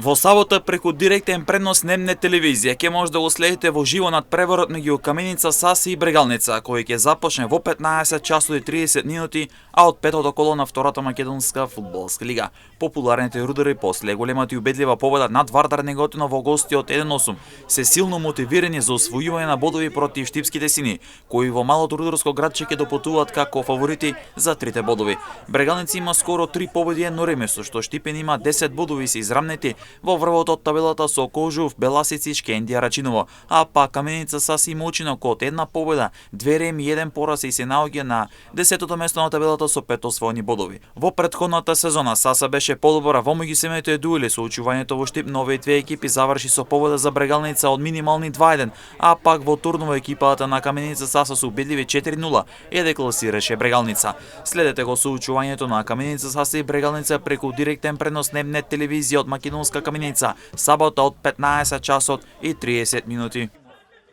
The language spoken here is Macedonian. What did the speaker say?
Во сабота преку директен пренос Немне телевизија ќе може да го следите во живо надпреворот меѓу Каменица, Саси и Брегалница, кој ќе започне во 15 часот и 30 минути, а од петото коло на втората македонска фудбалска лига. Популарните рудари после големата и убедлива победа над Вардар Неготино во гости од 1-8 се силно мотивирани за освојување на бодови против штипските сини, кои во малото рударско градче ќе допутуваат како фаворити за трите бодови. Брегалница има скоро 3 победи и едно ремесо, што Штипен има 10 бодови се израмнети во врвот од табелата со Кожув, Беласици, Шкендија, Рачиново, а па Каменица Саси има учинок од една победа, 2 реми и 1 пораз и се наоѓа на 10-тото место на табелата со 5 освоени бодови. Во претходната сезона Саса беше подобра во меѓусемејните дуели, со учувањето во Штип на овие две екипи заврши со победа за Брегалница од минимални 2-1, а пак во турново екипата на Каменица Саса со убедливи 4-0 ја декласираше Брегалница. Следете го соучувањето на Каменица Саса и Брегалница преку директен пренос Немне телевизија од македонска Каменица, сабота од 15 часот и 30 минути.